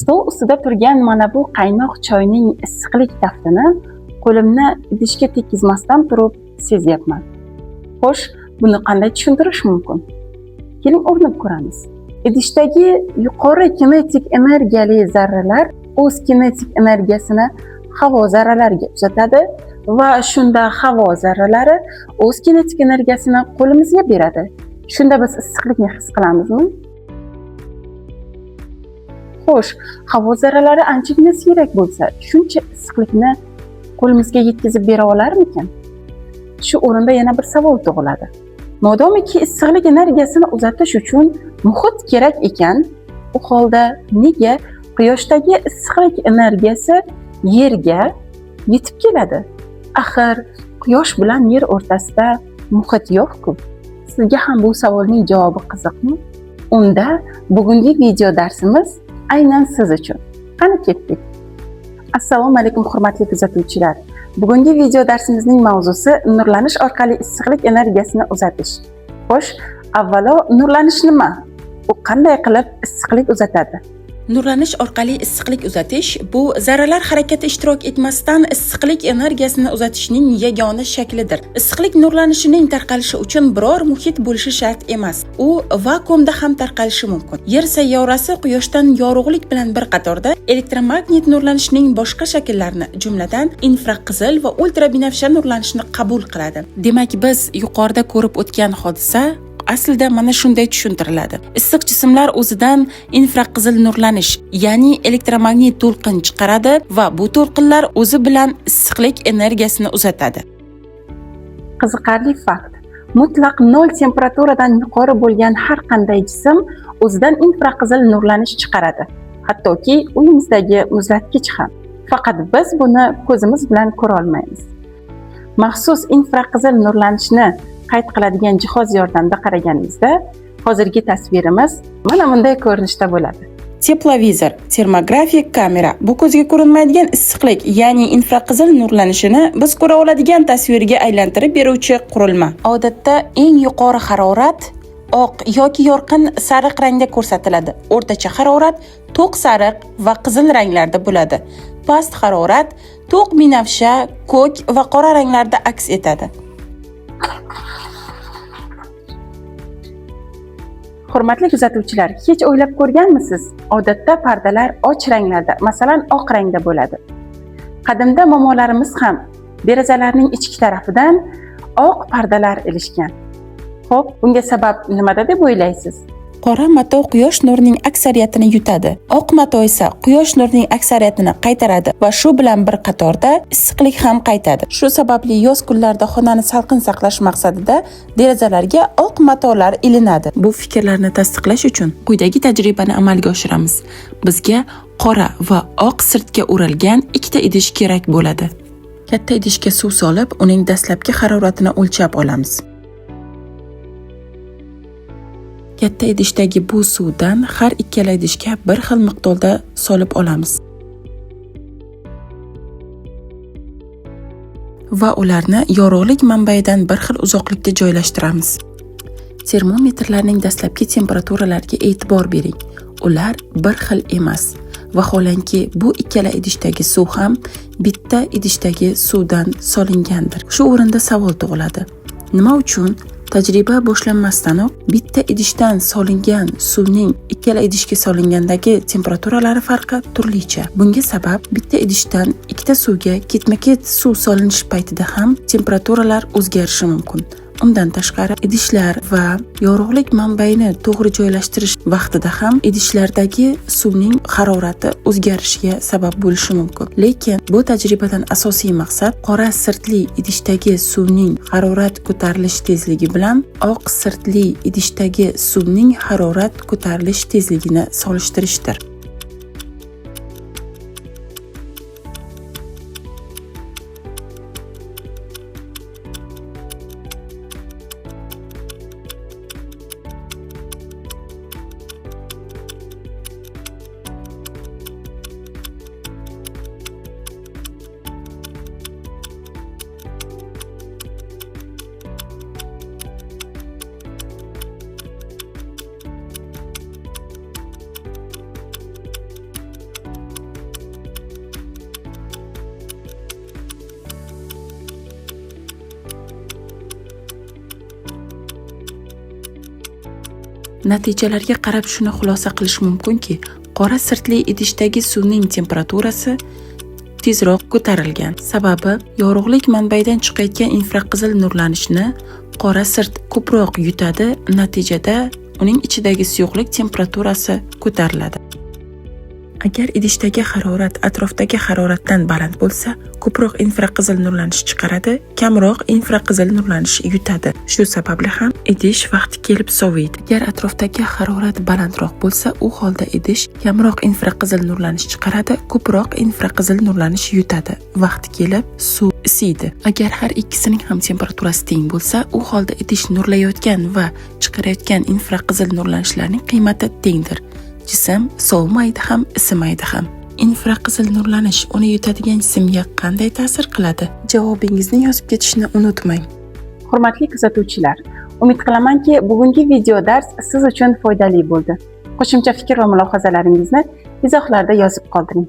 Stol ustida turgan mana bu qaynoq choyning issiqlik taftini qo'limni idishga tekkizmasdan turib sezyapman. Xo'sh, buni qanday tushuntirish mumkin? Keling o'rnab ko'ramiz. Idishdagi yuqori kinetik energiyali zarralar o'z kinetik energiyasini havo zarralariga uzatadi va shunda havo zarralari o'z kinetik energiyasini qo'limizga beradi. Shunda biz issiqlikni his qilamizmi? Xo'sh, havo zarralari anchagina siyrak bo'lsa, shuncha issiqlikni qo'limizga yetkazib bera olarmikan? Shu o'rinda yana bir savol tug'iladi. Modomiki issiqlik energiyasini uzatish uchun muhit kerak ekan, u holda nega Quyoshdagi issiqlik energiyasi Yerga yetib keladi? Axir Quyosh bilan Yer o'rtasida muhit yo'q-ku. Sizga ham bu savolning javobi qiziqmi? Unda bugungi video darsimiz aynan siz uchun. Qani ketdik. Assalomu alaykum hurmatli kuzatuvchilar. Bugungi video darsimizning mavzusi nurlanish orqali issiqlik energiyasini uzatish. Xo'sh, avvalo nurlanish nima? U qanday qilib issiqlik uzatadi? Nurlanish orqali issiqlik uzatish bu zarralar harakatda ishtirok etmasdan issiqlik energiyasini uzatishning yagona shaklidir. Issiqlik nurlanishining tarqalishi uchun biror muhit bo'lishi shart emas. U vakuumda ham tarqalishi mumkin. Yer sayyorasi Quyoshdan yorug'lik bilan bir qatorda elektromagnit nurlanishning boshqa shakllarini, jumladan infraqizil va ultrabinafsha nurlanishni qabul qiladi. Demak, biz yuqorida ko'rib o'tgan hodisa aslida mana shunday tushuntiriladi. Issiq jismlar o'zidan infraqizil nurlanish, ya'ni elektromagnit to'lqin chiqaradi va bu to'lqinlar o'zi bilan issiqlik energiyasini uzatadi. Qiziqarli fakt. Mutlaq 0 temperaturadan yuqori bo'lgan har qanday jism o'zidan infraqizil nurlanish chiqaradi. Hattoki uyimizdagi muzlatgich ham. Faqat biz buni ko'zimiz bilan ko'ra olmaymiz. Maxsus infraqizil nurlanishni qayd qiladigan jihoz yordamida qaraganimizda hozirgi tasvirimiz mana bunday ko'rinishda bo'ladi. Teplovizor, termografik kamera bu ko'zga ko'rinmaydigan issiqlik, ya'ni infraqizil nurlanishini biz ko'ra oladigan tasvirga aylantirib beruvchi qurilma. Odatda eng yuqori harorat oq yoki yorqin sariq rangda ko'rsatiladi. O'rtacha harorat to'q sariq va qizil ranglarda bo'ladi. Past harorat to'q binafsha, ko'k va qora ranglarda aks etadi. Hurmatli kuzatuvchilar, hech o'ylab ko'rganmisiz? Odatda pardalar och ranglarda, masalan, oq rangda bo'ladi. Qadimda momolarimiz ham derazalarning ichki tarafidan oq pardalar ilishgan. Xo'p, bunga sabab nimada deb o'ylaysiz? Qora mato quyosh nurining aksariyatini yutadi. Oq mato esa quyosh nurining aksariyatini qaytaradi va shu bilan bir qatorda issiqlik ham qaytadi. Shu sababli yoz kunlarida xonani salqin saqlash maqsadida derazalarga oq matolar ilinadi. Bu fikrlarni tasdiqlash uchun quyidagi tajribani amalga oshiramiz. Bizga qora va oq sirtga o'ralgan ikkita idish kerak bo'ladi. Katta idishga suv solib, uning dastlabki haroratini o'lchab olamiz. Katta idishdagi bu suvdan har ikkala idishga bir xil miqdorda solib olamiz. Va ularni yorug'lik manbaidan bir xil uzoqlikda joylashtiramiz. Termometrlarning dastlabki temperaturalariga e'tibor bering. Ular bir xil emas. Vaholanki bu ikkala idishdagi suv ham bitta idishdagi suvdan solingandir. Shu o'rinda savol tug'iladi. Nima uchun tajriba boshlanmasdanoq bitta idishdan solingan suvning ikkala idishga solingandagi temperaturalari farqi turlicha. Bunga sabab bitta idishdan ikkita suvga ketma-ket suv solinish paytida ham temperaturalar o'zgarishi mumkin. Undan tashqari idishlar va yorug'lik manbaini to'g'ri joylashtirish vaqtida ham idishlardagi suvning harorati o'zgarishiga sabab bo'lishi mumkin. Lekin bu tajribadan asosiy maqsad qora sirtli idishdagi suvning harorat ko'tarilish tezligi bilan oq sirtli idishdagi suvning harorat ko'tarilish tezligini solishtirishdir. Natijalarga qarab shuni xulosa qilish mumkinki, qora sirtli idishdagi suvning temperaturasi tezroq ko'tarilgan. Sababi, yorug'lik manbaidan chiqayotgan infraqizil nurlanishni qora sirt ko'proq yutadi, natijada uning ichidagi suyuqlik temperaturasi ko'tariladi. Agar idishdagi harorat atrofdagi haroratdan baland bo'lsa, ko'proq infraqizil nurlanish chiqaradi, kamroq infraqizil nurlanish yutadi. Shu sababli ham idish vaqti kelib soviydi. Agar atrofdagi harorat balandroq bo'lsa, u holda idish kamroq infraqizil nurlanish chiqaradi, ko'proq infraqizil nurlanish yutadi. Vaqti kelib suv isiydi. Agar har ikkisining ham temperaturasi teng bo'lsa, u holda idish nurlayotgan va chiqarayotgan infraqizil nurlanishlarning qiymati tengdir. Jism sovimaydi ham, isimaydi ham. Infraqizil nurlanish uni yutadigan jismga qanday ta'sir qiladi? Javobingizni yozib ketishni unutmang. Hurmatli kuzatuvchilar, umid qilamanki, bugungi video dars siz uchun foydali bo'ldi. Qo'shimcha fikr va mulohazalaringizni izohlarda yozib qoldiring.